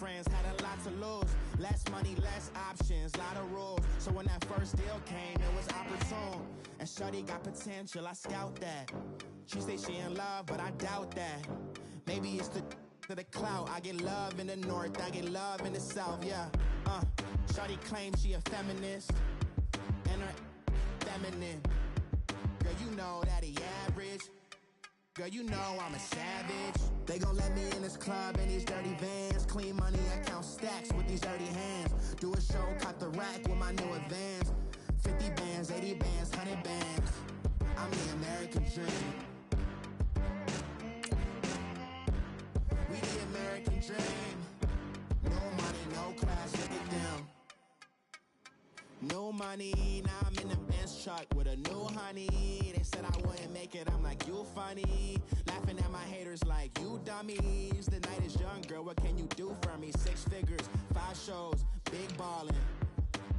friends, had a lot to lose. Less money, less options, lot of rules. So when that first deal came, it was opportune. And shorty got potential, I scout that. She say she in love, but I doubt that. Maybe it's the clout. I get love in the north, I get love in the south, yeah. Shorty claims she a feminist, and her feminine. Girl, you know that he average. Girl, you know I'm a savage. They gon' let me in this club in these dirty vans. Clean money, I count stacks with these dirty hands. Do a show, caught the rack with my new advance. 50 bands, 80 bands, 100 bands. I'm the American dream. We the American dream. No money, no class, look at them. No money, now I'm in the Benz truck with a new honey. They said I wouldn't make it, I'm like, you funny. Laughing at my haters like, you dummies. The night is young, girl, what can you do for me? 6 figures, 5 shows, big ballin'.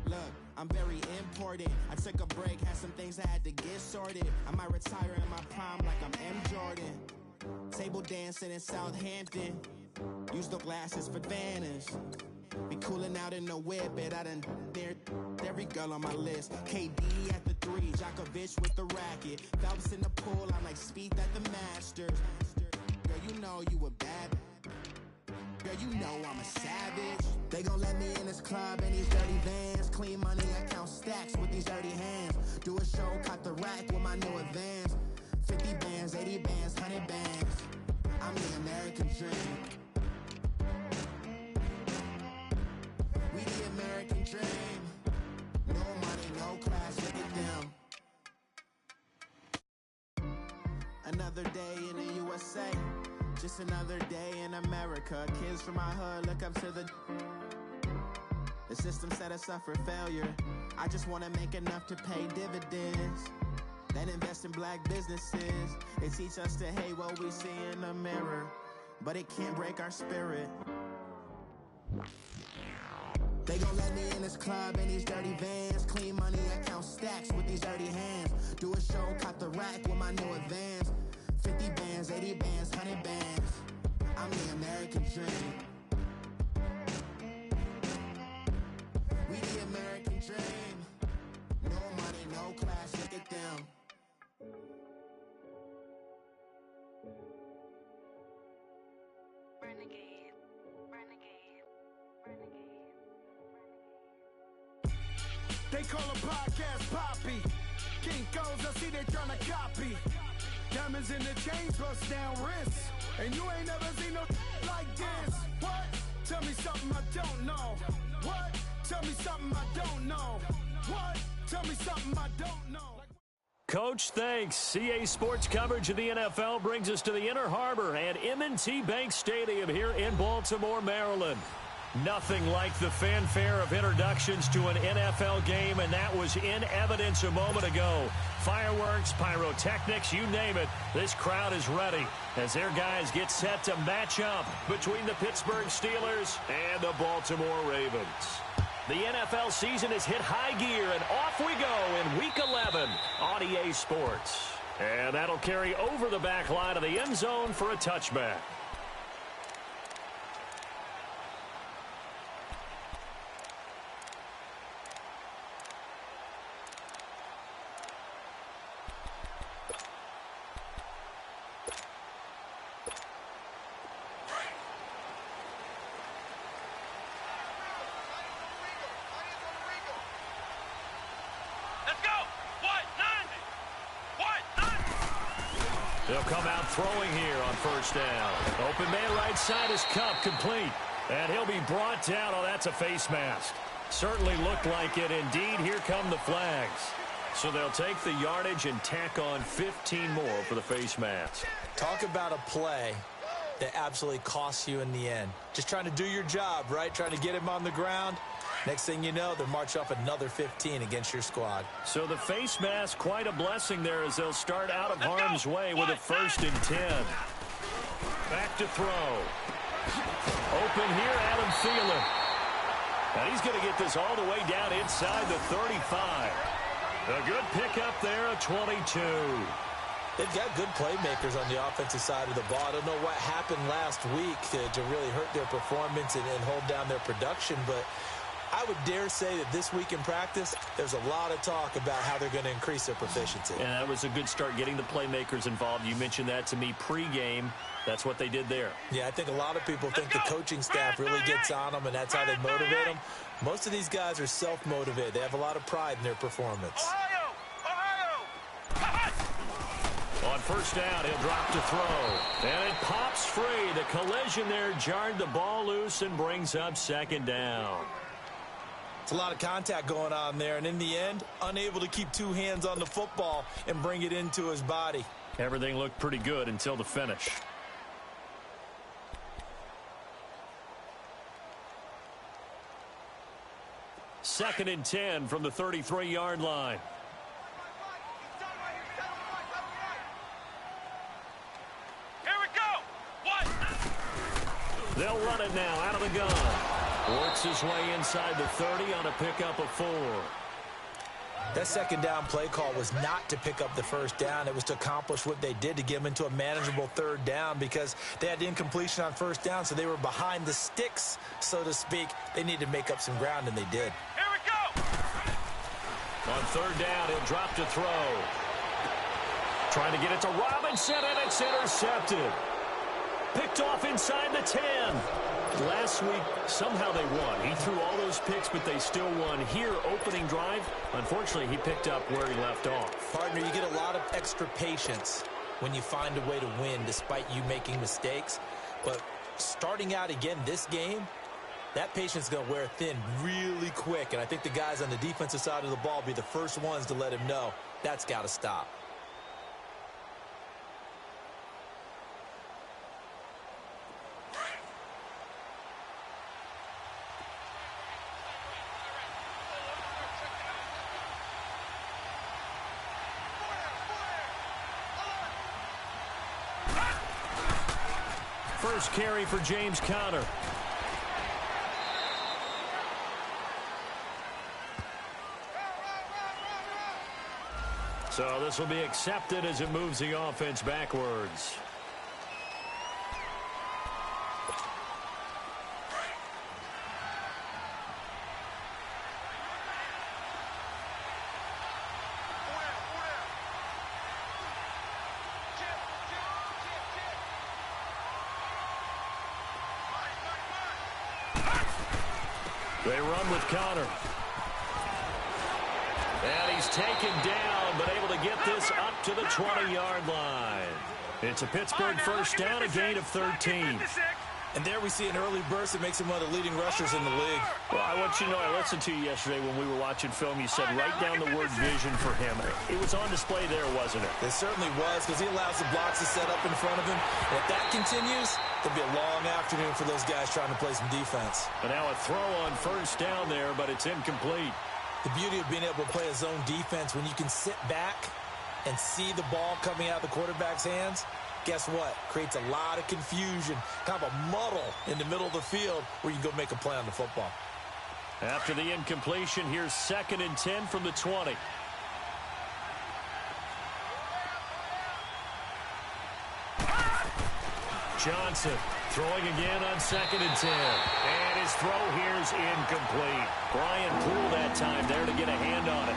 Look, I'm very important. I took a break, had some things I had to get sorted. I might retire in my prime like I'm M. Jordan. Table dancing in Southampton. Use the glasses for Vanish. Be cooling out in the whip, but I done dared every girl on my list. KD at the 3, Djokovic with the racket. Phelps in the pool, I'm like Spieth at the Masters. Girl, you know you a bad. Girl, you know I'm a savage. They gon' let me in this club in these dirty vans. Clean money, I count stacks with these dirty hands. Do a show, caught the rack with my new advance. 50 bands, 80 bands, 100 bands. I'm the American dream. We the American dream. No money, no class, look at them. Another day in the USA. Just another day in America. Kids from my hood look up to the system set us up for failure. I just want to make enough to pay dividends. Then invest in black businesses. They teach us to hate what we see in the mirror, but it can't break our spirit. They gon' let me in this club in these dirty vans. Clean money, I count stacks with these dirty hands. Do a show, caught the rack with my new advance. 50 bands, 80 bands, 100 bands. I'm the American dream. We the American dream. No money, no class, look at them. Renegade, renegade, renegade. They call a podcast Poppy. Kinkos, I see they tryna copy. Diamonds in the chain, bust down wrists. And you ain't never seen no like this. What? Tell me something I don't know. What? Tell me something I don't know. What? Tell me something I don't know. Coach, thanks. CA Sports coverage of the NFL brings us to the Inner Harbor at M&T Bank Stadium here in Baltimore, Maryland. Nothing like the fanfare of introductions to an NFL game, and that was in evidence a moment ago. Fireworks, pyrotechnics, you name it, this crowd is ready as their guys get set to match up between the Pittsburgh Steelers and the Baltimore Ravens. The NFL season has hit high gear, and off we go in Week 11 on EA Sports. And that'll carry over the back line of the end zone for a touchback. They'll come out throwing here on first down. Open man right side is Cup, complete. And he'll be brought down. Oh, that's a face mask. Certainly looked like it. Indeed, here come the flags. So they'll take the yardage and tack on 15 more for the face mask. Talk about a play that absolutely costs you in the end. Just trying to do your job, right? Trying to get him on the ground. Next thing you know, they'll march up another 15 against your squad. So the face mask, quite a blessing there as they'll start out of harm's way with a 1st and 10. Back to throw. Open here, Adam Thielen. And he's going to get this all the way down inside the 35. A good pickup there, a 22. They've got good playmakers on the offensive side of the ball. I don't know what happened last week to really hurt their performance and hold down their production, but I would dare say that this week in practice, there's a lot of talk about how they're going to increase their proficiency. And that was a good start, getting the playmakers involved. You mentioned that to me pregame. That's what they did there. Yeah, I think a lot of people think the coaching staff really gets on them, and that's how they motivate them. Most of these guys are self-motivated. They have a lot of pride in their performance. On first down, he'll drop to throw. And it pops free. The collision there jarred the ball loose and brings up second down. It's a lot of contact going on there, and in the end, unable to keep two hands on the football and bring it into his body. Everything looked pretty good until the finish. Second and 10 from the 33-yard line. Here we go. They'll run it now out of the gun. Works his way inside the 30 on a pickup of 4. That second down play call was not to pick up the first down. It was to accomplish what they did, to get them into a manageable third down, because they had incompletion on first down, so they were behind the sticks, so to speak. They needed to make up some ground, and they did. Here we go. On third down, he'll drop to throw. Trying to get it to Robinson, and it's intercepted. Picked off inside the 10. Last week, somehow they won. He threw all those picks, but they still won. Here, opening drive, unfortunately, he picked up where he left off. Partner, you get a lot of extra patience when you find a way to win despite you making mistakes. But starting out again this game, that patience is going to wear thin really quick. And I think the guys on the defensive side of the ball will be the first ones to let him know that's got to stop. First carry for James Conner. So this will be accepted as it moves the offense backwards. They run with Conner. And he's taken down, but able to get this up to the 20-yard line. It's a Pittsburgh first down, a gain of 13. And there we see an early burst that makes him one of the leading rushers in the league. Well, I want you to know, I listened to you yesterday when we were watching film. You said write down the word vision for him. It was on display there, wasn't it? It certainly was, because he allows the blocks to set up in front of him. And if that continues, there'll be a long afternoon for those guys trying to play some defense. And now a throw on first down there, but it's incomplete. The beauty of being able to play a zone defense, when you can sit back and see the ball coming out of the quarterback's hands, guess what? Creates a lot of confusion, kind of a muddle in the middle of the field where you can go make a play on the football. After the incompletion, here's 2nd and 10 from the 20. Johnson throwing again on 2nd and 10. And his throw here's incomplete. Brian Poole that time there to get a hand on it.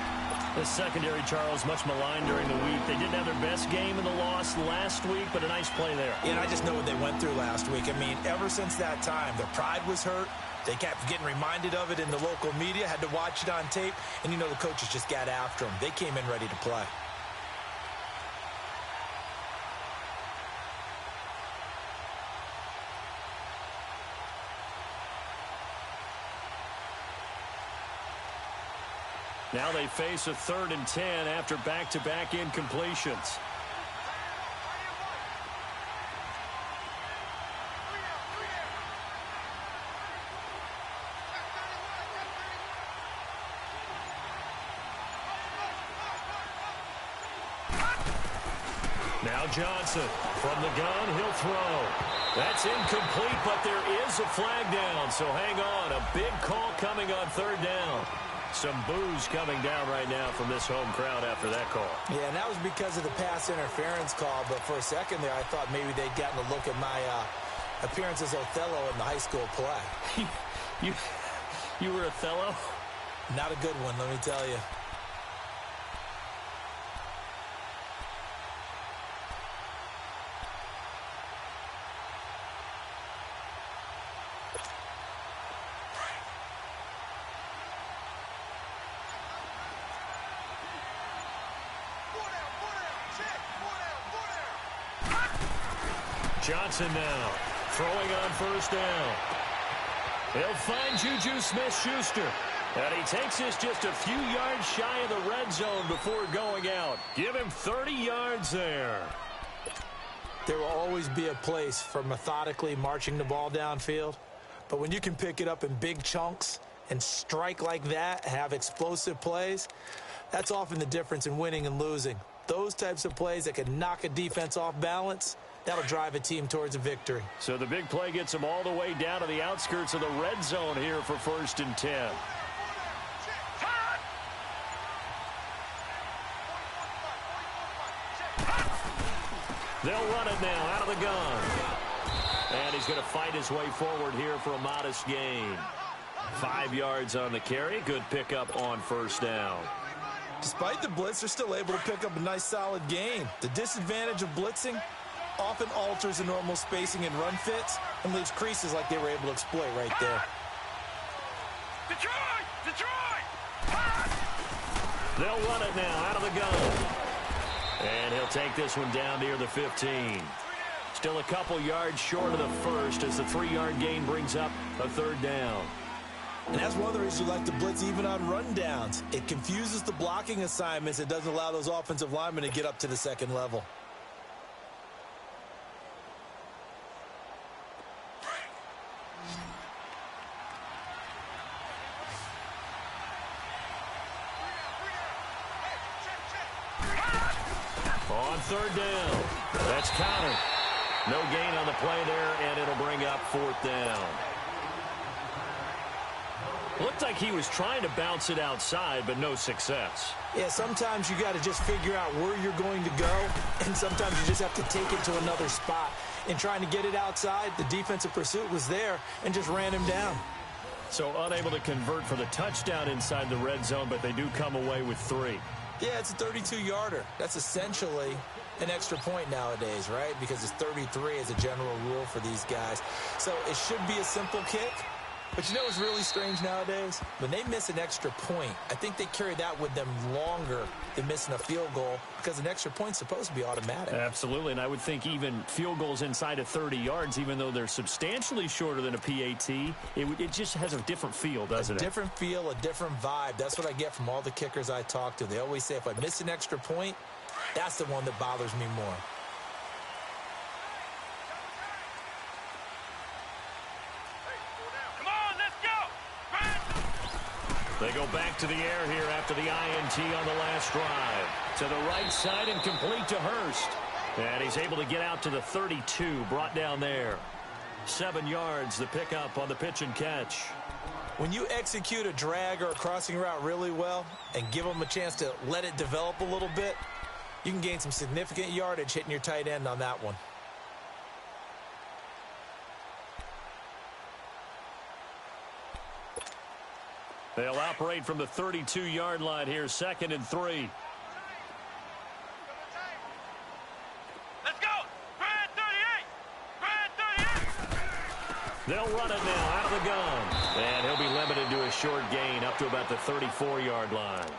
The secondary, Charles, much maligned during the week. They didn't have their best game in the loss last week, but a nice play there. Yeah, and I just know what they went through last week. I mean, ever since that time, their pride was hurt. They kept getting reminded of it in the local media, had to watch it on tape, and you know the coaches just got after them. They came in ready to play. Now they face a 3rd and 10 after back-to-back incompletions. Now Johnson from the gun, he'll throw. That's incomplete, but there is a flag down, so hang on. A big call coming on 3rd down. Some boos coming down right now from this home crowd after that call. Yeah, and that was because of the pass interference call. But for a second there, I thought maybe they'd gotten a look at my appearance as Othello in the high school play. You were Othello? Not a good one, let me tell you. Johnson now throwing on first down. He'll find Juju Smith-Schuster. And he takes this just a few yards shy of the red zone before going out. Give him 30 yards there. There will always be a place for methodically marching the ball downfield. But when you can pick it up in big chunks and strike like that, have explosive plays, that's often the difference in winning and losing. Those types of plays that can knock a defense off balance, that'll drive a team towards a victory. So the big play gets them all the way down to the outskirts of the red zone here for 1st and 10. They'll run it now out of the gun. And he's going to fight his way forward here for a modest gain. 5 yards on the carry. Good pickup on first down. Despite the blitz, they're still able to pick up a nice solid gain. The disadvantage of blitzing often alters the normal spacing and run fits and leaves creases like they were able to exploit right there. Detroit! They'll run it now out of the gun. And he'll take this one down near the 15. Still a couple yards short of the first as the 3-yard gain brings up a 3rd down. And that's one of the reasons you like to blitz even on rundowns. It confuses the blocking assignments. It doesn't allow those offensive linemen to get up to the second level. On 3rd down. That's countered. No gain on the play there, and it'll bring up 4th down. Looked like he was trying to bounce it outside, but no success. Yeah, sometimes you got to just figure out where you're going to go, and sometimes you just have to take it to another spot. In trying to get it outside, the defensive pursuit was there and just ran him down. So unable to convert for the touchdown inside the red zone, but they do come away with 3. Yeah, it's a 32-yarder. That's essentially an extra point nowadays, right? Because it's 33 as a general rule for these guys. So it should be a simple kick. But you know what's really strange nowadays? When they miss an extra point, I think they carry that with them longer than missing a field goal because an extra point's supposed to be automatic. Absolutely, and I would think even field goals inside of 30 yards, even though they're substantially shorter than a PAT, it just has a different feel, doesn't it? A different feel, a different vibe. That's what I get from all the kickers I talk to. They always say if I miss an extra point, that's the one that bothers me more. They go back to the air here after the INT on the last drive. To the right side and complete to Hurst. And he's able to get out to the 32, brought down there. 7 yards, the pickup on the pitch and catch. When you execute a drag or a crossing route really well and give them a chance to let it develop a little bit, you can gain some significant yardage hitting your tight end on that one. They'll operate from the 32-yard line here, 2nd and 3. Let's go! Brad 38! They'll run it now out of the gun. And he'll be limited to a short gain up to about the 34-yard line.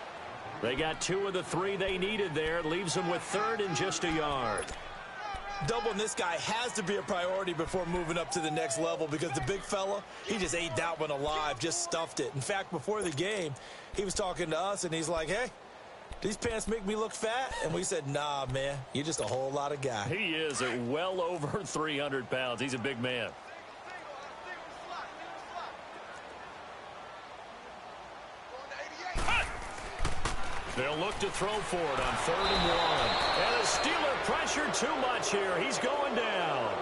They got 2 of the 3 they needed there. Leaves them with 3rd and just a yard. Doubling this guy has to be a priority before moving up to the next level because the big fella, he just ate that one alive, just stuffed it. In fact, before the game, he was talking to us, and he's like, hey, these pants make me look fat? And we said, nah, man, you're just a whole lot of guy. He is at well over 300 pounds. He's a big man. They'll look to throw for it on 3rd and 1. And the Steeler pressure too much here. He's going down.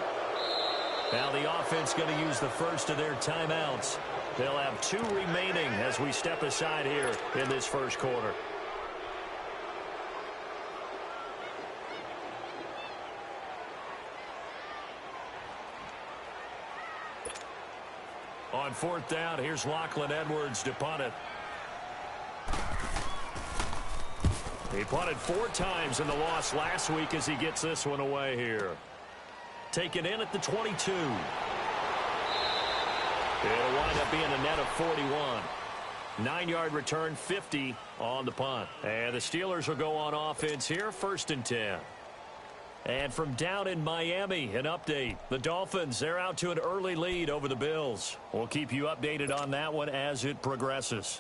Now the offense going to use the first of their timeouts. They'll have 2 remaining as we step aside here in this first quarter. On 4th down, here's Lachlan Edwards to punt it. He punted 4 times in the loss last week as he gets this one away here. Taken in at the 22. It'll wind up being a net of 41. 9-yard return, 50 on the punt. And the Steelers will go on offense here, 1st and 10. And from down in Miami, an update. The Dolphins, they're out to an early lead over the Bills. We'll keep you updated on that one as it progresses.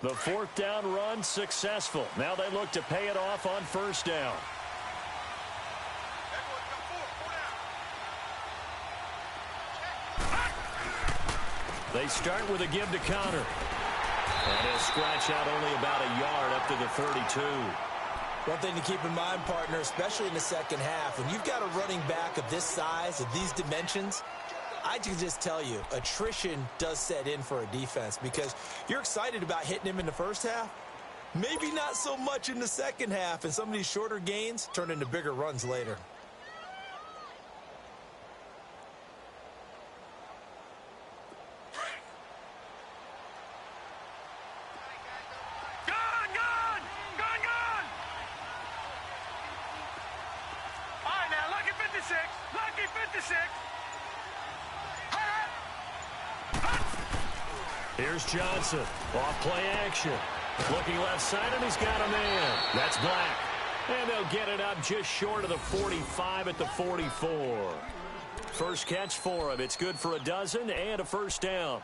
The 4th down run successful. Now they look to pay it off on 1st down. They start with a give to Connor. And he'll scratch out only about a yard up to the 32. One thing to keep in mind, partner, especially in the second half, when you've got a running back of this size, of these dimensions, I can just tell you, attrition does set in for a defense because you're excited about hitting him in the first half. Maybe not so much in the second half, and some of these shorter gains turn into bigger runs later. Here's Johnson. Off play action. Looking left side, and he's got a man. That's Black. And they'll get it up just short of the 45 at the 44. First catch for him. It's good for a dozen and a 1st down.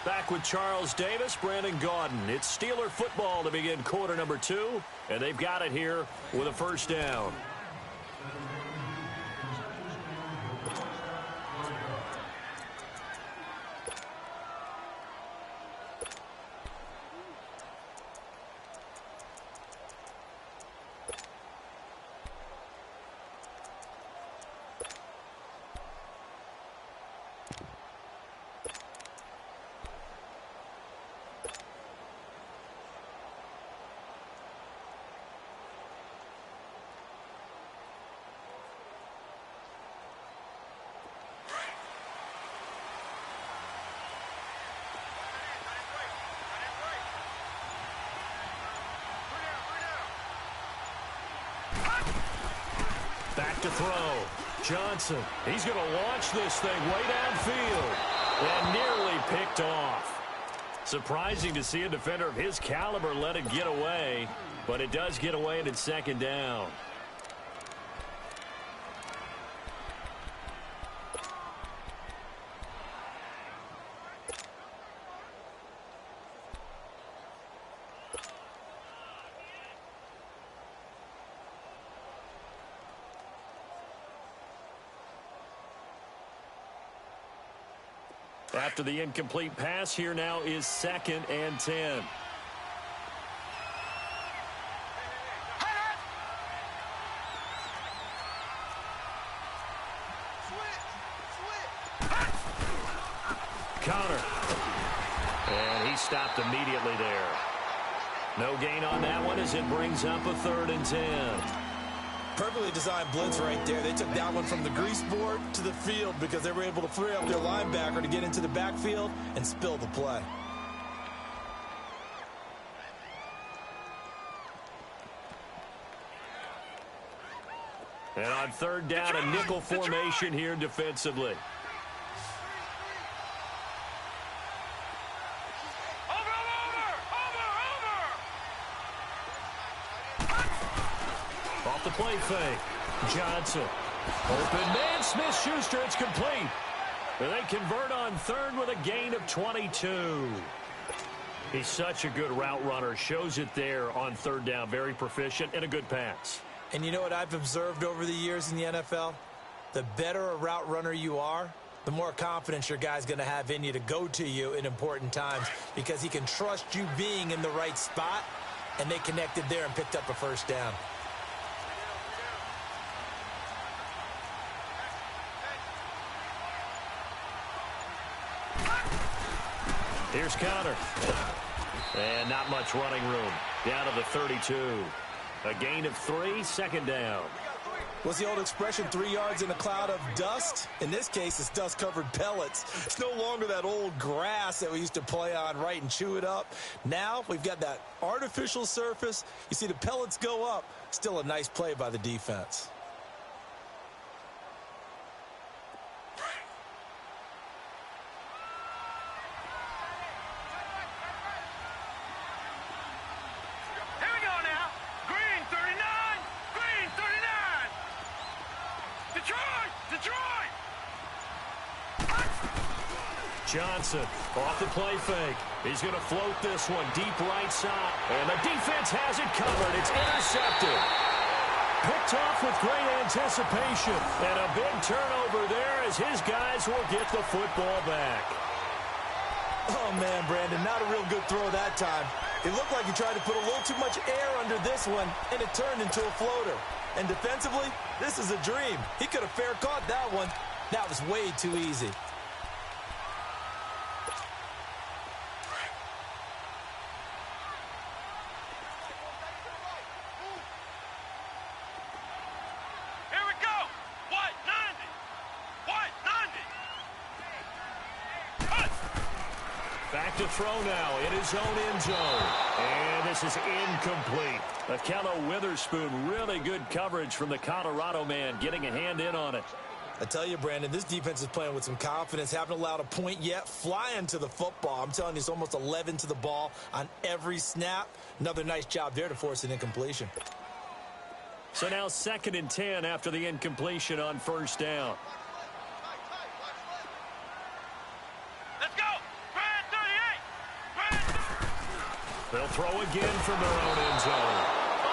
Back with Charles Davis, Brandon Gaudin. It's Steeler football to begin quarter number 2, and they've got it here with a 1st down. Back to throw. Johnson. He's going to launch this thing way downfield. And nearly picked off. Surprising to see a defender of his caliber let it get away. But it does get away and it's 2nd down. After the incomplete pass, here now is 2nd and 10. Connor. And he stopped immediately there. No gain on that one as it brings up a 3rd and 10. Perfectly designed blitz right there. They took that one from the grease board to the field because they were able to free up their linebacker to get into the backfield and spill the play. And on 3rd down, a nickel formation here defensively. play fake. Johnson. Open man, Smith-Schuster. It's complete. And they convert on third with a gain of 22. He's such a good route runner. Shows it there on third down. Very proficient and a good pass. And you know what I've observed over the years in the NFL? The better a route runner you are, the more confidence your guy's going to have in you to go to you in important times because he can trust you being in the right spot, and they connected there and picked up a first down. Here's counter. And not much running room. Down to the 32. A gain of 3, second down. What's the old expression, 3 yards in a cloud of dust? In this case, it's dust-covered pellets. It's no longer that old grass that we used to play on, right, and chew it up. Now we've got that artificial surface. You see the pellets go up. Still a nice play by the defense. Johnson off the play fake. He's going to float this one deep right side. And the defense has it covered. It's intercepted. Picked off with great anticipation. And a big turnover there as his guys will get the football back. Oh, man, Brandon, not a real good throw that time. It looked like he tried to put a little too much air under this one, and it turned into a floater. And defensively, this is a dream. He could have fair caught that one. That was way too easy. Back to throw now in his own end zone. And this is incomplete. Akello Witherspoon, really good coverage from the Colorado man, getting a hand in on it. I tell you, Brandon, this defense is playing with some confidence. Haven't allowed a point yet. Flying to the football. I'm telling you, it's almost 11 to the ball on every snap. Another nice job there to force an incompletion. So now 2nd and 10 after the incompletion on first down. They'll throw again from their own end zone.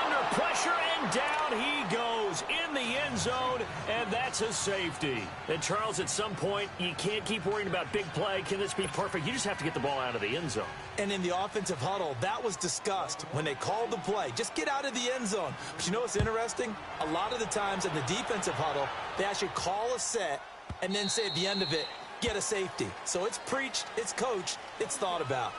Under pressure, and down he goes in the end zone, and that's a safety. And, Charles, at some point, you can't keep worrying about big play. Can this be perfect? You just have to get the ball out of the end zone. And in the offensive huddle, that was discussed when they called the play. Just get out of the end zone. But you know what's interesting? A lot of the times in the defensive huddle, they actually call a set and then say at the end of it, get a safety. So it's preached, it's coached, it's thought about.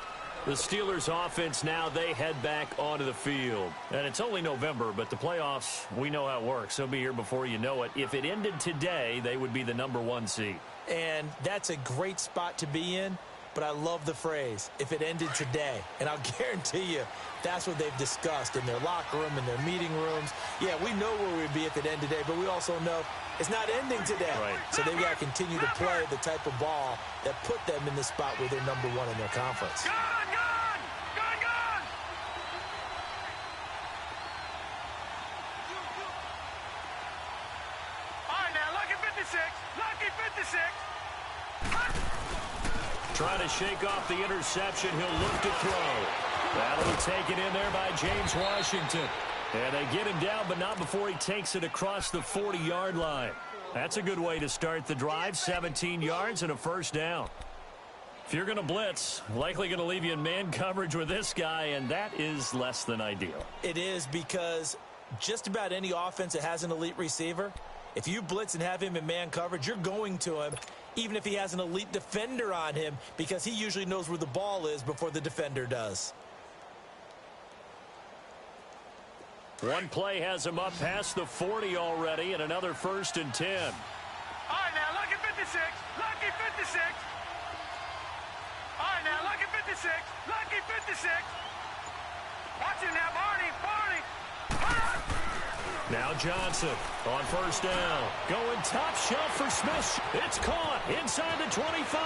The Steelers offense now, they head back onto the field. And it's only November, but the playoffs, we know how it works. They'll be here before you know it. If it ended today, they would be the #1 seed. And that's a great spot to be in, but I love the phrase, if it ended today. And I'll guarantee you, that's what they've discussed in their locker room, in their meeting rooms. Yeah, we know where we'd be if it ended today, but we also know it's not ending today. Right. So they've got to continue to play the type of ball that put them in the spot where they're #1 in their conference. Trying to shake off the interception. He'll look to throw. That'll be taken in there by James Washington. And they get him down, but not before he takes it across the 40-yard line. That's a good way to start the drive. 17 yards and a first down. If you're going to blitz, likely going to leave you in man coverage with this guy, and that is less than ideal. It is, because just about any offense that has an elite receiver, if you blitz and have him in man coverage, you're going to him, even if he has an elite defender on him, because he usually knows where the ball is before the defender does. One play has him up past the 40 already, and another 1st and 10. All right, now, lucky 56, lucky 56. All right, now, lucky 56, lucky 56. Watch him now, Barney. Now Johnson on first down. Going top shelf for Smith. It's caught inside the 25.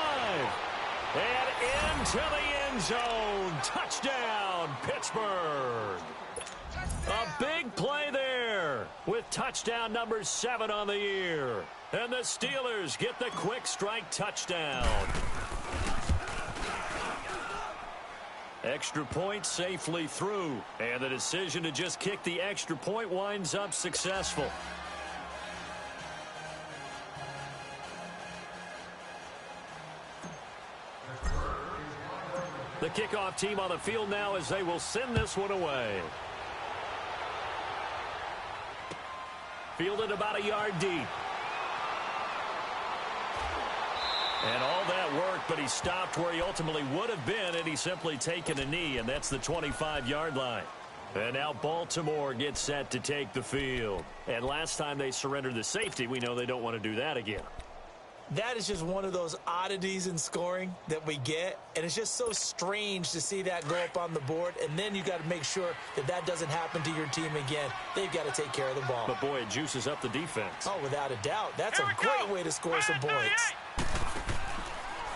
And into the end zone. Touchdown, Pittsburgh. A big play there. with touchdown number 7 on the year. And the Steelers get the quick strike touchdown. Extra point safely through. And the decision to just kick the extra point winds up successful. The kickoff team on the field now as they will send this one away. Fielded about a yard deep. And all that work, but he stopped where he ultimately would have been, and he's simply taken a knee, and that's the 25-yard line. And now Baltimore gets set to take the field. And last time they surrendered the safety, we know they don't want to do that again. That is just one of those oddities in scoring that we get, and it's just so strange to see that go up on the board, and then you got to make sure that that doesn't happen to your team again. They've got to take care of the ball. But, boy, it juices up the defense. Oh, without a doubt. That's a great way to score some points.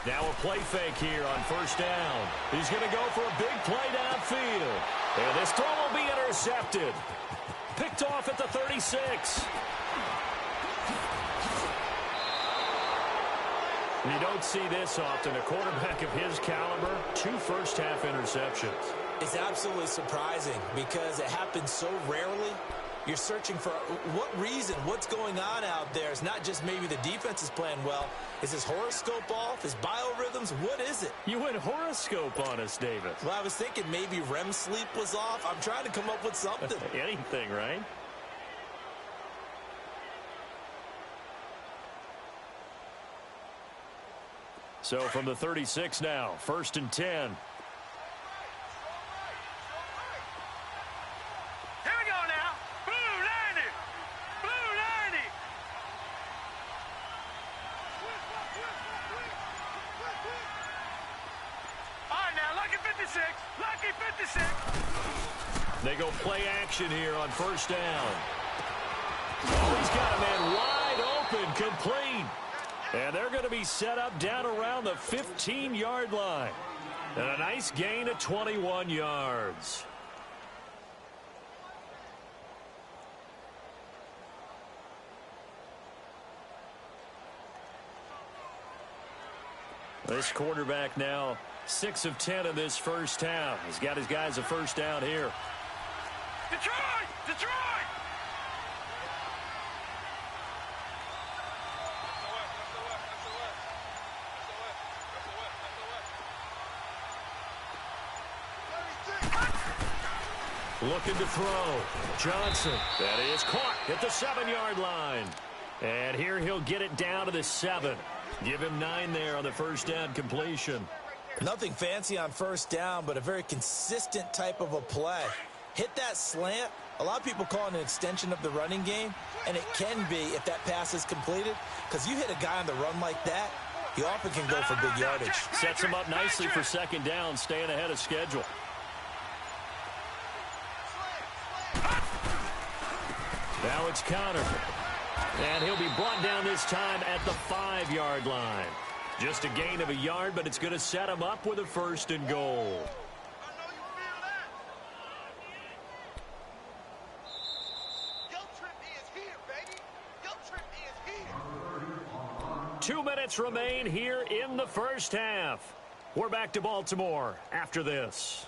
Now a play fake here on first down. He's going to go for a big play downfield. And this throw will be intercepted. Picked off at the 36. You don't see this often. A quarterback of his caliber, 2 first-half interceptions. It's absolutely surprising because it happens so rarely. You're searching for what reason, what's going on out there. It's not just maybe the defense is playing well. Is his horoscope off? His biorhythms? What is it? You went horoscope on us, David. Well, I was thinking maybe REM sleep was off. I'm trying to come up with something. Anything, right? So from the 36 now, 1st and 10. Here we go now. Blue 90. Blue 90. All right, now, lucky 56. Lucky 56. They go play action here on first down. Oh, he's got a man wide open, complete. And they're going to be set up down around the 15-yard line. And a nice gain of 21 yards. This quarterback now 6 of 10 in this first half. He's got his guys a first down here. Detroit! Detroit! Looking to throw. Johnson. That is caught at the 7-yard line. And here he'll get it down to the 7. Give him 9 there on the first down completion. Nothing fancy on first down, but a very consistent type of a play. Hit that slant. A lot of people call it an extension of the running game, and it can be if that pass is completed, because you hit a guy on the run like that, he often can go for big yardage. Sets him up nicely for second down, staying ahead of schedule. Now it's counter. And he'll be brought down this time at the 5-yard line. Just a gain of a yard, but it's going to set him up with a 1st and goal. 2 minutes remain here in the first half. We're back to Baltimore after this.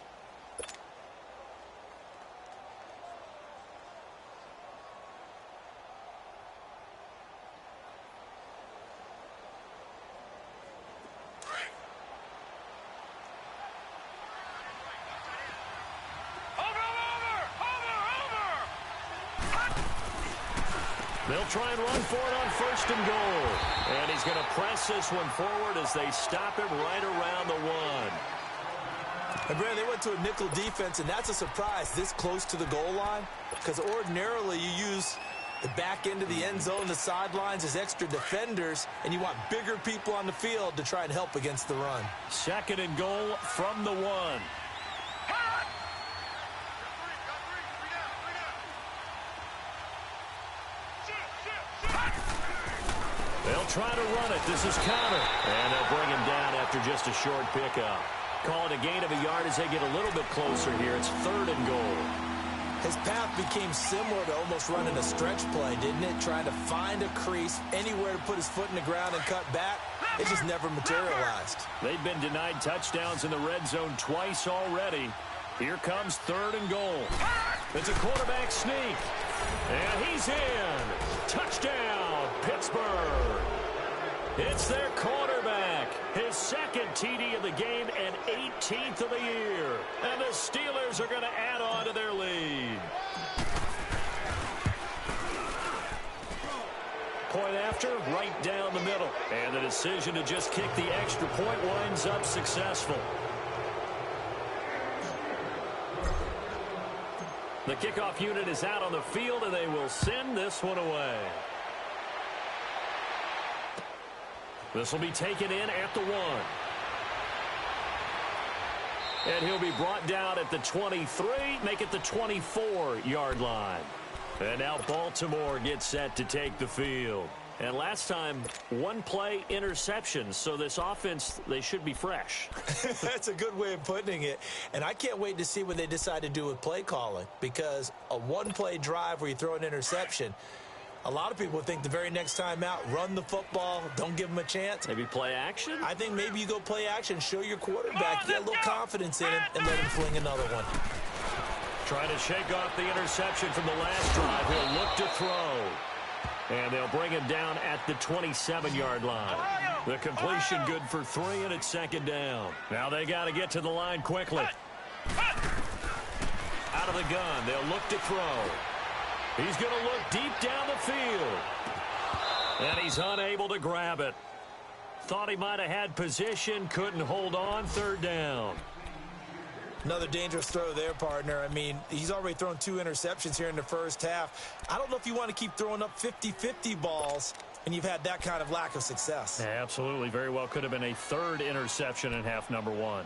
They'll try and run for it on 1st and goal. And he's going to press this one forward as they stop him right around the 1. And Brandon, they went to a nickel defense, and that's a surprise this close to the goal line, because ordinarily you use the back end of the end zone, the sidelines as extra defenders, and you want bigger people on the field to try and help against the run. 2nd and goal from the 1. They'll try to run it. This is counter. And they'll bring him down after just a short pickup. Call it a gain of a yard as they get a little bit closer here. It's 3rd and goal. His path became similar to almost running a stretch play, didn't it? Trying to find a crease, anywhere to put his foot in the ground and cut back. It just never materialized. They've been denied touchdowns in the red zone twice already. Here comes 3rd and goal. It's a quarterback sneak. And he's in. Touchdown, Pittsburgh. It's their quarterback. His 2nd TD of the game and 18th of the year. And the Steelers are going to add on to their lead. Point after, right down the middle. And the decision to just kick the extra point winds up successful. The kickoff unit is out on the field, and they will send this one away. This will be taken in at the 1. And he'll be brought down at the 23, make it the 24-yard line. And now Baltimore gets set to take the field. And last time, 1-play interception, so this offense, they should be fresh. That's a good way of putting it. And I can't wait to see what they decide to do with play calling, because a 1-play drive where you throw an interception, a lot of people think the very next time out, run the football, don't give them a chance. Maybe play action? I think maybe you go play action, show your quarterback, get a little confidence in him, and let him fling another one. Trying to shake off the interception from the last drive. He'll look to throw. And they'll bring him down at the 27-yard line. The completion good for 3, and it's 2nd down. Now they got to get to the line quickly. Out of the gun, they'll look to throw. He's going to look deep down the field. And he's unable to grab it. Thought he might have had position, couldn't hold on, 3rd down. Another dangerous throw there, partner. I mean, he's already thrown 2 interceptions here in the first half. I don't know if you want to keep throwing up 50-50 balls when you've had that kind of lack of success. Yeah, absolutely. Very well could have been a 3rd interception in half number 1.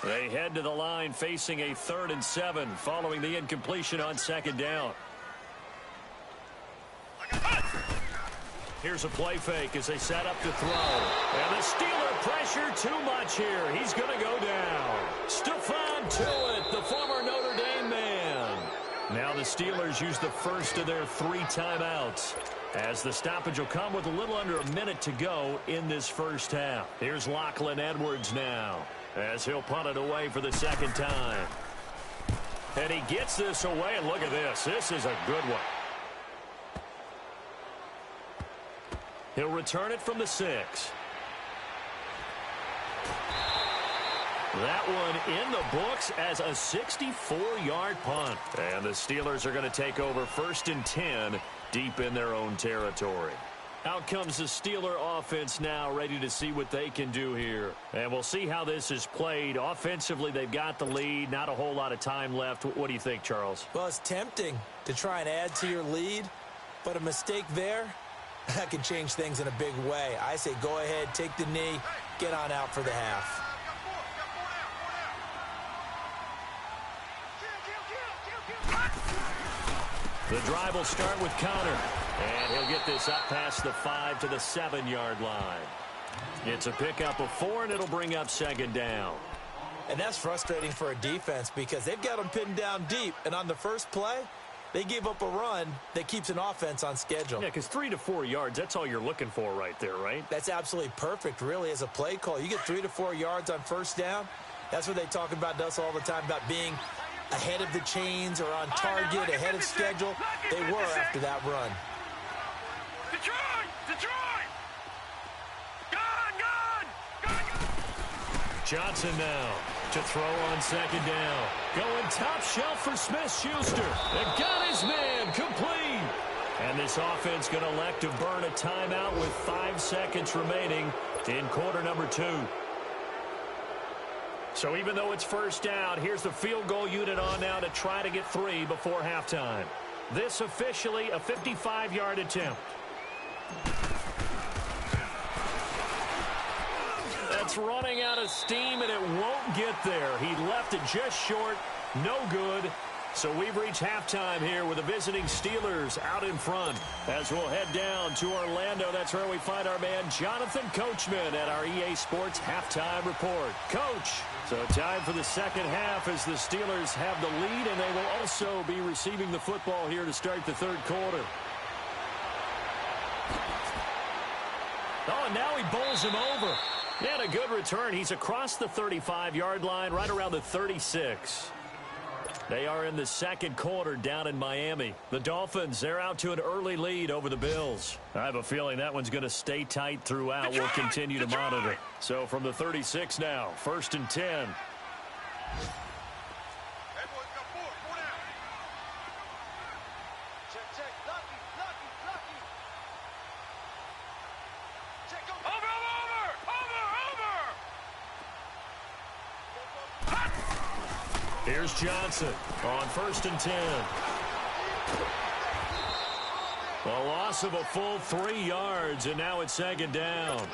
They head to the line facing a 3rd and 7 following the incompletion on 2nd down. Here's a play fake as they set up to throw. And the Steeler pressure too much here. He's going to go down. Stephon Tuitt, the former Notre Dame man. Now the Steelers use the first of their 3 timeouts, as the stoppage will come with a little under a minute to go in this first half. Here's Lachlan Edwards now, as he'll punt it away for the 2nd time. And he gets this away, and look at this. This is a good one. He'll return it from the 6. That one in the books as a 64-yard punt. And the Steelers are going to take over 1st and 10 deep in their own territory. Out comes the Steeler offense now, ready to see what they can do here. And we'll see how this is played. Offensively, they've got the lead. Not a whole lot of time left. What do you think, Charles? Well, it's tempting to try and add to your lead, but a mistake there, that can change things in a big way. I say go ahead, take the knee, get on out for the half. The drive will start with Connor, and he'll get this up past the 5 to the 7-yard line. It's a pickup of 4, and it'll bring up 2nd down. And that's frustrating for a defense because they've got them pinned down deep, and on the first play, they gave up a run that keeps an offense on schedule. Yeah, because 3 to 4 yards, that's all you're looking for right there, right? That's absolutely perfect, really, as a play call. You get 3 to 4 yards on first down. That's what they talk about to us all the time, about being ahead of the chains or on target, ahead of schedule. They were after that run. Detroit! Detroit! Gone! Johnson now to throw on 2nd down. Going top shelf for Smith-Schuster. And got his man complete. And this offense going to elect to burn a timeout with 5 seconds remaining in quarter number 2. So even though it's first down, here's the field goal unit on now to try to get 3 before halftime. This officially a 55-yard attempt. That's running out of steam, and it won't get there. He left it just short. No good. So we've reached halftime here with the visiting Steelers out in front. As we'll head down to Orlando, that's where we find our man Jonathan Coachman at our EA Sports Halftime Report. Coach, so time for the second half as the Steelers have the lead, and they will also be receiving the football here to start the third quarter. Oh, and now he bowls him over. And a good return. He's across the 35-yard line, right around the 36. They are in the second quarter down in Miami. The Dolphins, they're out to an early lead over the Bills. I have a feeling that one's going to stay tight throughout. We'll continue to monitor. So from the 36 now, 1st and 10. Here's Johnson on 1st and 10. A loss of a full 3 yards, and now it's 2nd down.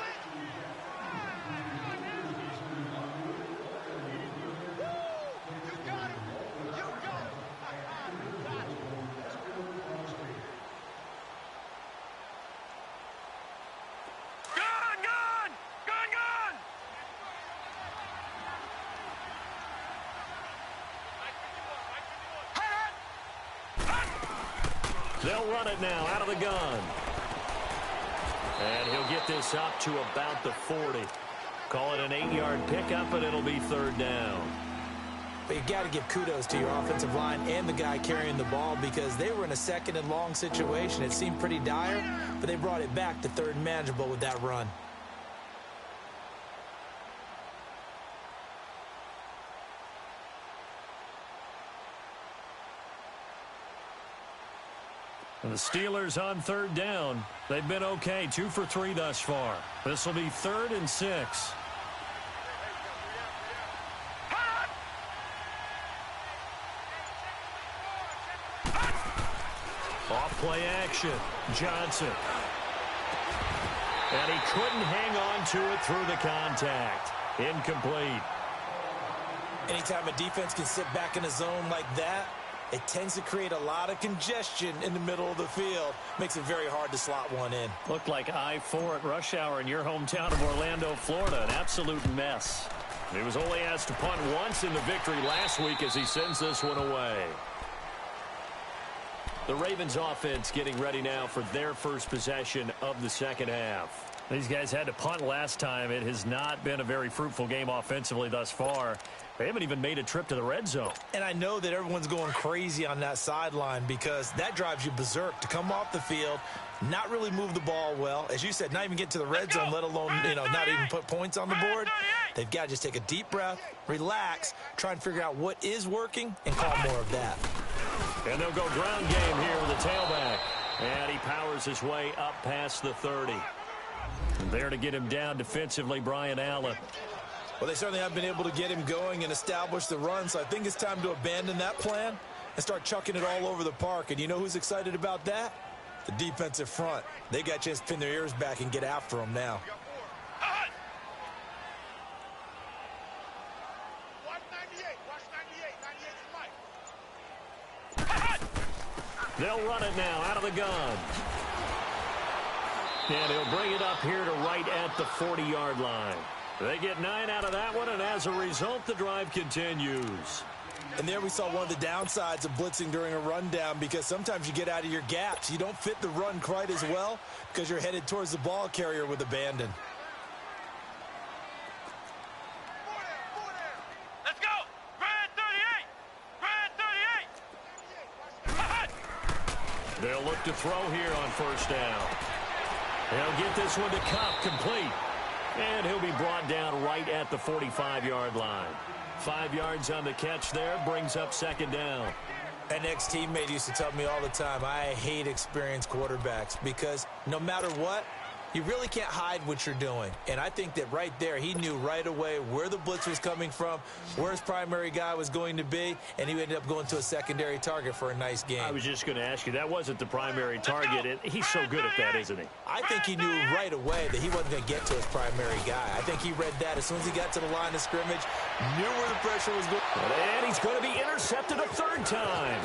They'll run it now out of the gun. And he'll get this up to about the 40. Call it an 8-yard pickup, and it'll be 3rd down. But you got to give kudos to your offensive line and the guy carrying the ball because they were in a 2nd and long situation. It seemed pretty dire, but they brought it back to 3rd and manageable with that run. And the Steelers on 3rd down. They've been okay, 2 for 3 thus far. This will be 3rd and 6. Off-play action. Johnson. And he couldn't hang on to it through the contact. Incomplete. Anytime a defense can sit back in a zone like that, it tends to create a lot of congestion in the middle of the field. Makes it very hard to slot one in. Looked like I-4 at rush hour in your hometown of Orlando, Florida. An absolute mess. He was only asked to punt once in the victory last week as he sends this one away. The Ravens offense getting ready now for their first possession of the second half. These guys had to punt last time. It has not been a very fruitful game offensively thus far. They haven't even made a trip to the red zone. And I know that everyone's going crazy on that sideline because that drives you berserk to come off the field, not really move the ball well. As you said, not even get to the red zone, let alone, not even put points on the board. They've got to just take a deep breath, relax, try and figure out what is working, and call more of that. And they'll go ground game here with the tailback. And he powers his way up past the 30. And there to get him down defensively, Brian Allen. Well, they certainly have been able to get him going and establish the run, so I think it's time to abandon that plan and start chucking it all over the park. And you know who's excited about that? The defensive front. They got a chance to pin their ears back and get after him now. They'll run it now out of the gun. And he'll bring it up here to right at the 40-yard line. They get 9 out of that one, and as a result, the drive continues. And there we saw one of the downsides of blitzing during a rundown because sometimes you get out of your gaps. You don't fit the run quite as well because you're headed towards the ball carrier with abandon. Let's go! Red 38! Red 38! They'll look to throw here on 1st down. They'll get this one to Cup, complete. And he'll be brought down right at the 45-yard line. 5 yards on the catch there, brings up 2nd down. An ex-teammate used to tell me all the time, I hate experienced quarterbacks because no matter what, you really can't hide what you're doing. And I think that right there, he knew right away where the blitz was coming from, where his primary guy was going to be, and he ended up going to a secondary target for a nice game. I was just going to ask you, that wasn't the primary target. He's so good at that, isn't he? I think he knew right away that he wasn't going to get to his primary guy. I think he read that as soon as he got to the line of scrimmage, Knew where the pressure was going. And he's going to be intercepted a third time.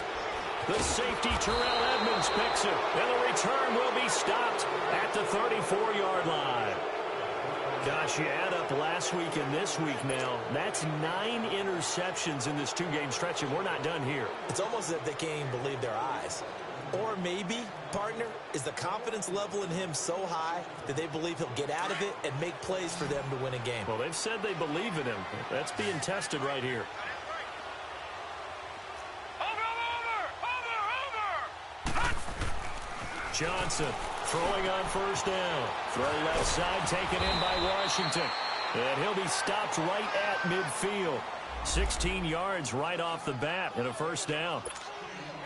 The safety, Terrell Edmonds, picks it. And the return will be stopped at the 34-yard line. Gosh, you add up last week and this week now. That's 9 interceptions in this 2-game stretch, and we're not done here. It's almost as if they can't even believe their eyes. Or maybe, partner, is the confidence level in him so high that they believe he'll get out of it and make plays for them to win a game. Well, they've said they believe in him. That's being tested right here. Johnson throwing on first down. Throw left side taken in by Washington. And he'll be stopped right at midfield. 16 yards right off the bat and a first down.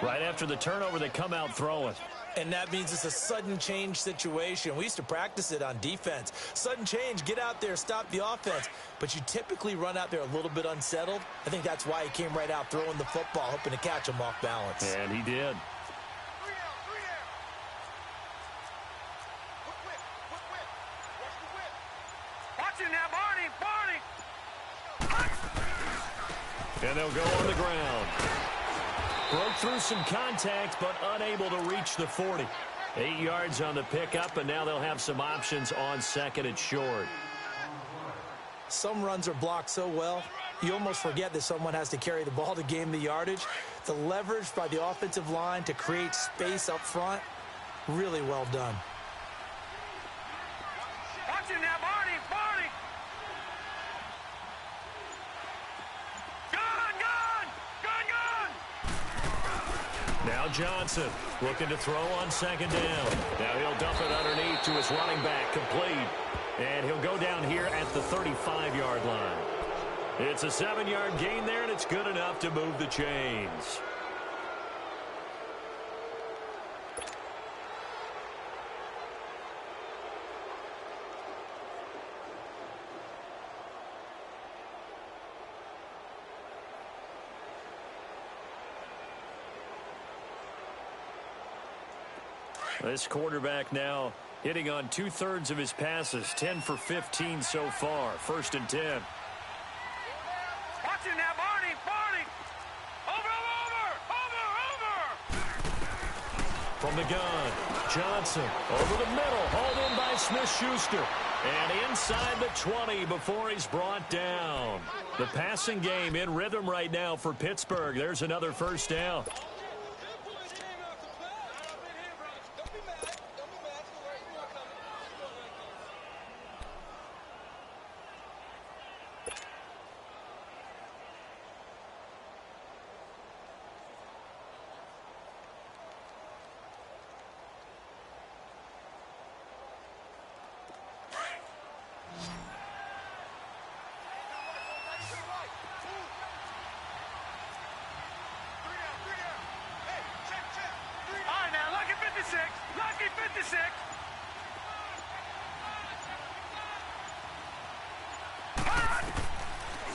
Right after the turnover, they come out throwing. And that means it's a sudden change situation. We used to practice it on defense. Sudden change, get out there, stop the offense. But you typically run out there a little bit unsettled. I think that's why he came right out throwing the football, hoping to catch him off balance. And he did. And they'll go on the ground. Broke through some contact, but unable to reach the 40. 8 yards on the pickup, and now they'll have some options on second and short. Some runs are blocked so well, you almost forget that someone has to carry the ball to gain the yardage. The leverage by the offensive line to create space up front, really well done. Watching that, Barney! Now Johnson looking to throw on second down. Now he'll dump it underneath to his running back, complete. And he'll go down here at the 35-yard line. It's a 7-yard gain there, and it's good enough to move the chains. This quarterback now hitting on 2/3 of his passes, 10 for 15 so far. 1st and 10. Watching that, Barney! Over! From the gun, Johnson over the middle, hauled in by Smith-Schuster. And inside the 20 before he's brought down. The passing game in rhythm right now for Pittsburgh. There's another first down.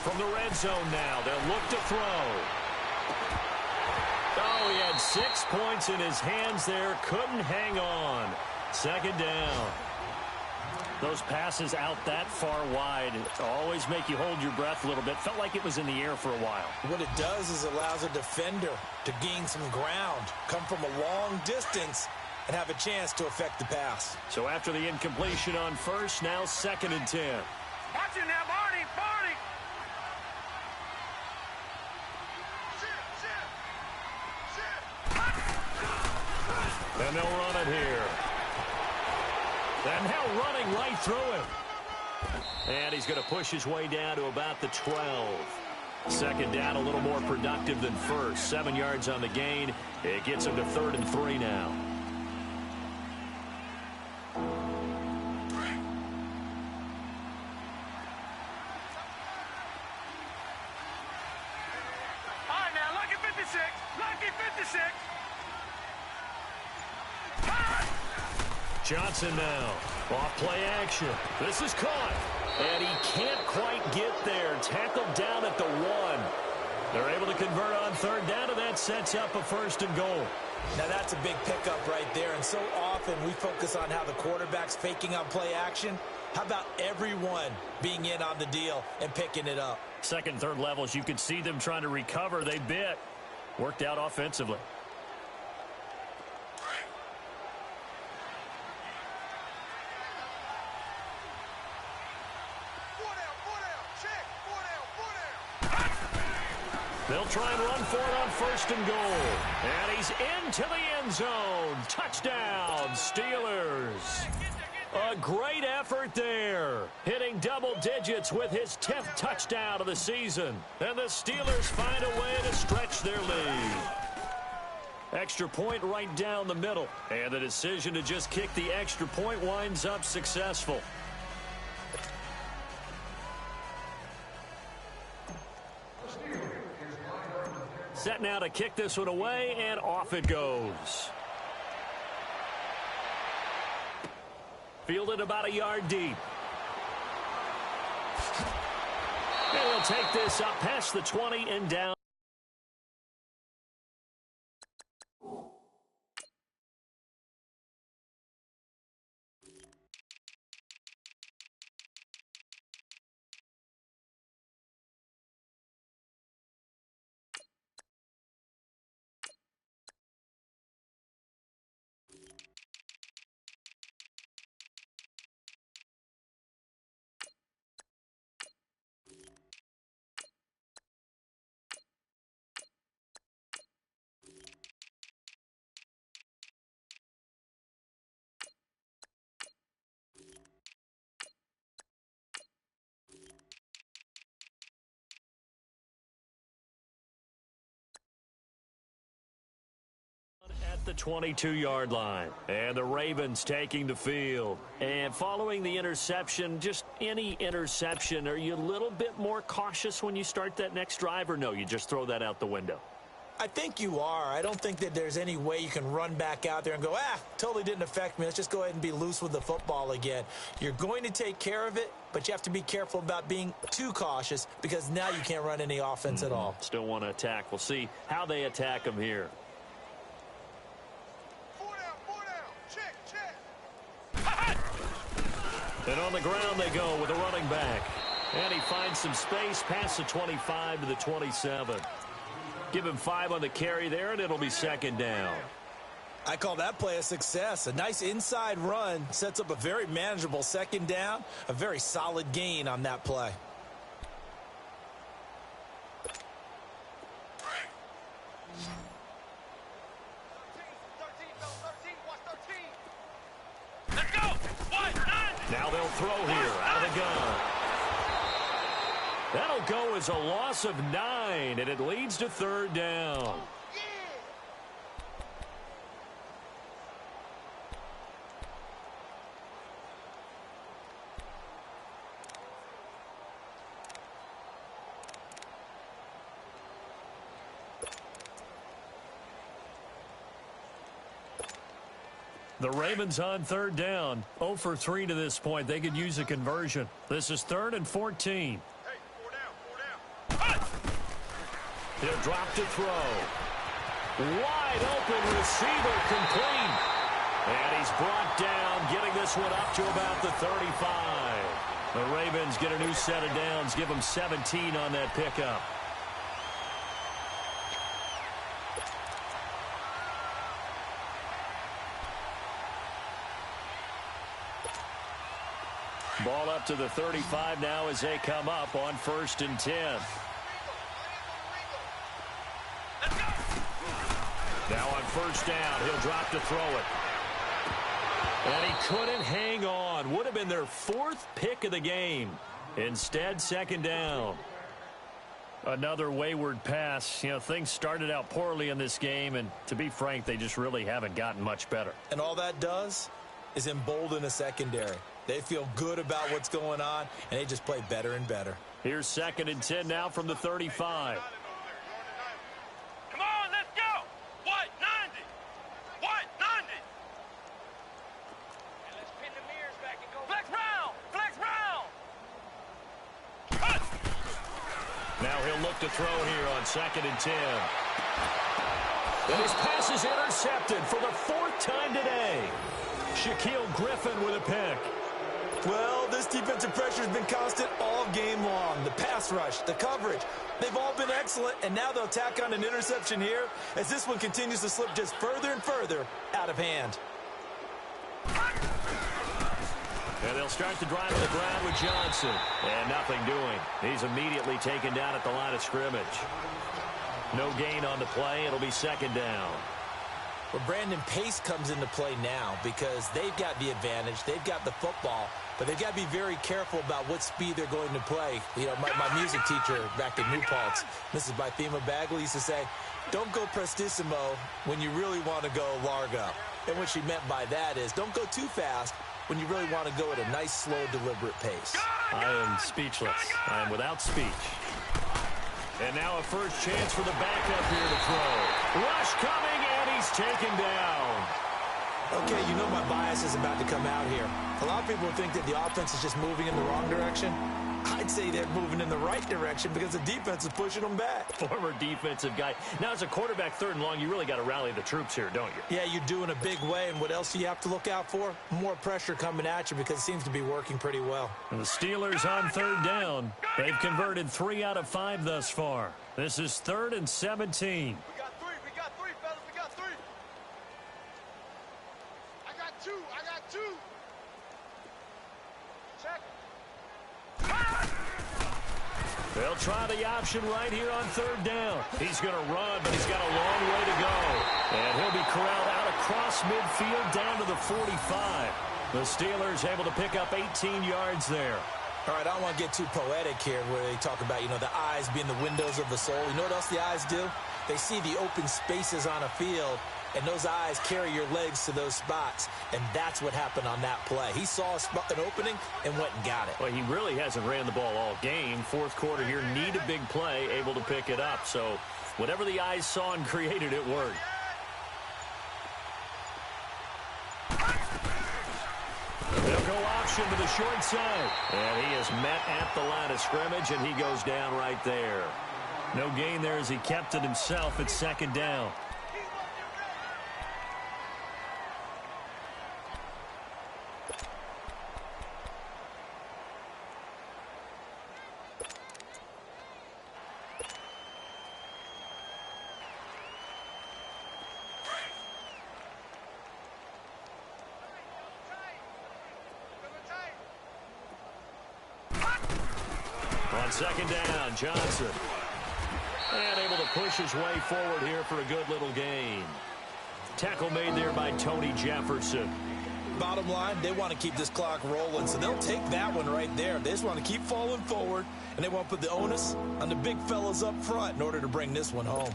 From the red zone now, they'll look to throw. Oh, he had 6 points in his hands there. Couldn't hang on. Second down. Those passes out that far wide always make you hold your breath a little bit. Felt like it was in the air for a while. What it does is allows a defender to gain some ground, come from a long distance, and have a chance to affect the pass. So after the incompletion on first, now 2nd and 10. Watching that, Barney! And they'll run it here. And now running right through him. And he's going to push his way down to about the 12. Second down, a little more productive than first. 7 yards on the gain. It gets him to 3rd and 3 now. All right, now, lucky 56. Lucky 56. Johnson now, off play action. This is caught, and he can't quite get there. Tackled down at the 1. They're able to convert on 3rd down, and that sets up a 1st and goal. Now that's a big pickup right there, and so often we focus on how the quarterback's faking on play action. How about everyone being in on the deal and picking it up? Second, third levels, you could see them trying to recover. They bit. Worked out offensively. They'll try and run for it on first and goal. And he's into the end zone. Touchdown, Steelers. A great effort there. Hitting double digits with his 10th touchdown of the season. And the Steelers find a way to stretch their lead. Extra point right down the middle. And the decision to just kick the extra point winds up successful. Set now to kick this one away, and off it goes. Fielded about a yard deep. And he'll take this up past the 20 and down. At the 22-yard line. And the Ravens taking the field. And following the interception, just any interception, are you a little bit more cautious when you start that next drive, or no, you just throw that out the window? I think you are. I don't think that there's any way you can run back out there and go, totally didn't affect me. Let's just go ahead and be loose with the football again. You're going to take care of it, but you have to be careful about being too cautious because now you can't run any offense at all. Still want to attack. We'll see how they attack them here. And on the ground they go with a running back. And he finds some space past the 25 to the 27. Give him 5 on the carry there, and it'll be second down. I call that play a success. A nice inside run sets up a very manageable second down. A very solid gain on that play. Now they'll throw here out of the gun. That'll go as a loss of 9, and it leads to third down. The Ravens on third down. 0 for 3 to this point. They could use a conversion. This is 3rd and 14. He'll drop to throw. Wide open receiver complete. And he's brought down, getting this one up to about the 35. The Ravens get a new set of downs. Give them 17 on that pickup. Ball up to the 35 now as they come up on 1st and 10. Now on 1st down, he'll drop to throw it. And he couldn't hang on. Would have been their 4th pick of the game. Instead, 2nd down. Another wayward pass. You know, things started out poorly in this game, and to be frank, they just really haven't gotten much better. And all that does is embolden a secondary. They feel good about what's going on, and they just play better and better. Here's 2nd and 10 now from the 35. Come on, let's go. What? 90. What? 90. And let's pin the mirrors back and go. Flex round. Flex round. Now he'll look to throw here on 2nd and 10. And his pass is intercepted for the 4th time today. Shaquille Griffin with a pick. Well, this defensive pressure has been constant all game long. The pass rush, the coverage, they've all been excellent, and now they'll tack on an interception here as this one continues to slip just further and further out of hand. And they'll start the drive to the ground with Johnson. And nothing doing. He's immediately taken down at the line of scrimmage. No gain on the play. It'll be second down. Well, Brandon, pace comes into play now because they've got the advantage. They've got the football, but they've got to be very careful about what speed they're going to play. You know, my music teacher back in New Paltz, Mrs. Bythema Bagley, used to say, don't go prestissimo when you really want to go largo. And what she meant by that is don't go too fast when you really want to go at a nice, slow, deliberate pace. I am speechless. I am without speech. And now a first chance for the backup here to throw. Rush coming, and he's taken down. Okay, you know my bias is about to come out here. A lot of people think that the offense is just moving in the wrong direction. I'd say they're moving in the right direction because the defense is pushing them back. Former defensive guy. Now, as a quarterback, third and long, you really got to rally the troops here, don't you? Yeah, you do in a big way. And what else do you have to look out for? More pressure coming at you because it seems to be working pretty well. And the Steelers on third down. They've converted 3 out of 5 thus far. This is 3rd and 17. We got three, fellas. We got 3. I got 2. Check. They'll try the option right here on third down. He's going to run, but he's got a long way to go. And he'll be corralled out across midfield down to the 45. The Steelers able to pick up 18 yards there. All right, I don't want to get too poetic here where they talk about, you know, the eyes being the windows of the soul. You know what else the eyes do? They see the open spaces on a field, and those eyes carry your legs to those spots, and that's what happened on that play. He saw an opening and went and got it. Well, he really hasn't ran the ball all game. Fourth quarter here, need a big play, able to pick it up. So whatever the eyes saw and created, it worked. They'll go option to the short side. And he is met at the line of scrimmage, and he goes down right there. No gain there as he kept it himself at second down. On second down, Johnson. And able to push his way forward here for a good little gain. Tackle made there by Tony Jefferson. Bottom line, they want to keep this clock rolling, so they'll take that one right there. They just want to keep falling forward, and they want to put the onus on the big fellas up front in order to bring this one home.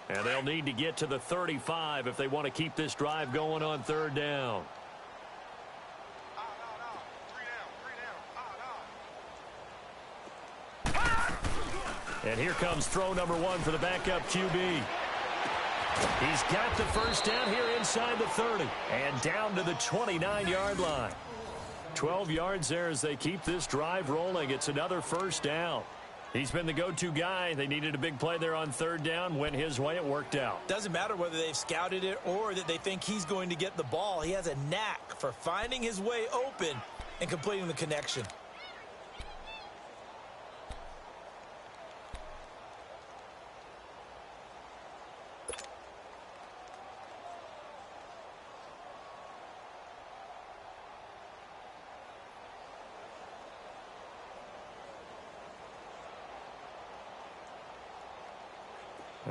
And they'll need to get to the 35 if they want to keep this drive going on third down. And here comes throw number 1 for the backup QB. He's got the first down here inside the 30 and down to the 29-yard line. 12 yards there as they keep this drive rolling. It's another first down. He's been the go-to guy. They needed a big play there on third down. Went his way. It worked out. Doesn't matter whether they've scouted it or that they think he's going to get the ball. He has a knack for finding his way open and completing the connection.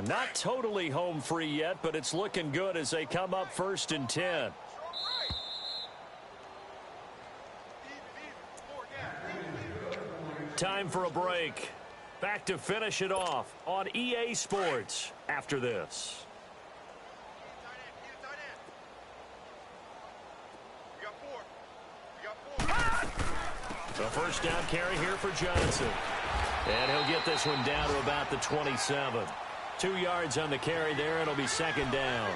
Not totally home free yet, but it's looking good as they come up 1st and 10. Time for a break. Back to finish it off on EA Sports after this. The first down carry here for Johnson. And he'll get this one down to about the 27. 2 yards on the carry there. It'll be second down.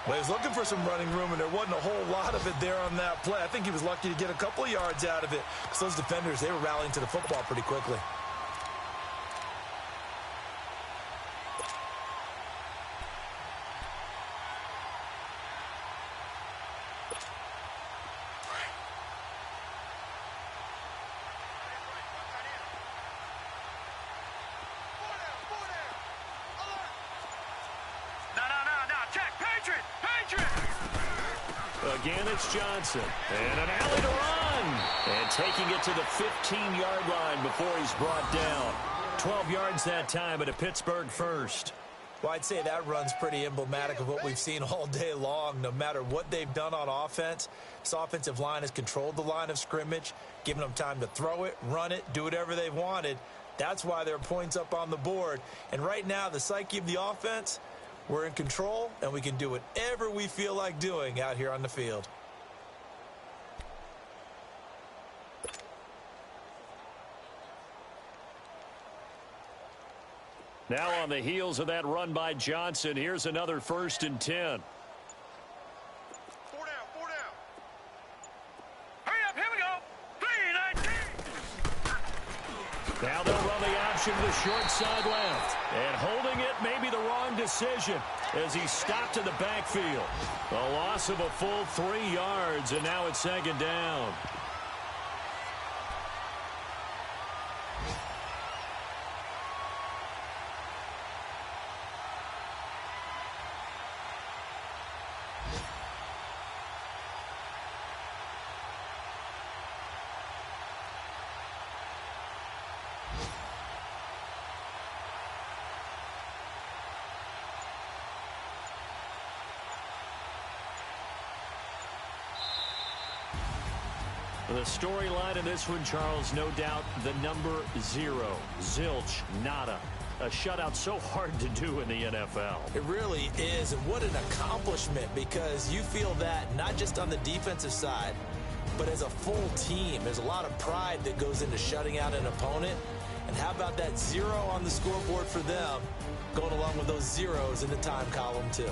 Well, he was looking for some running room, and there wasn't a whole lot of it there on that play. I think he was lucky to get a couple of yards out of it because those defenders, they were rallying to the football pretty quickly. Again, it's Johnson. And an alley to run. And taking it to the 15-yard line before he's brought down. 12 yards that time, and a Pittsburgh first. Well, I'd say that run's pretty emblematic of what we've seen all day long. No matter what they've done on offense, this offensive line has controlled the line of scrimmage, given them time to throw it, run it, do whatever they've wanted. That's why there are points up on the board. And right now, the psyche of the offense, we're in control, and we can do whatever we feel like doing out here on the field. Now on the heels of that run by Johnson, here's another 1st and 10. 4 down, 4 down. Hurry up, here we go. 3-19. Now they'll run the option to the short side left. And holding it may be the wrong decision as he stopped in the backfield. A loss of a full 3 yards, and now it's 2nd down. The storyline in this one, Charles, no doubt the number 0. Zilch, nada. A shutout so hard to do in the NFL. It really is, and what an accomplishment, because you feel that not just on the defensive side, but as a full team. There's a lot of pride that goes into shutting out an opponent. And how about that 0 on the scoreboard for them, going along with those zeros in the time column too.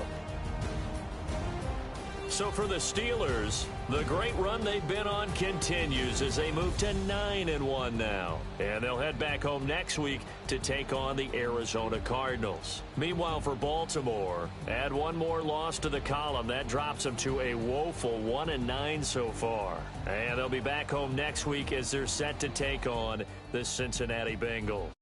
So for the Steelers, the great run they've been on continues as they move to 9-1 now. And they'll head back home next week to take on the Arizona Cardinals. Meanwhile, for Baltimore, add one more loss to the column. That drops them to a woeful 1-9 so far. And they'll be back home next week as they're set to take on the Cincinnati Bengals.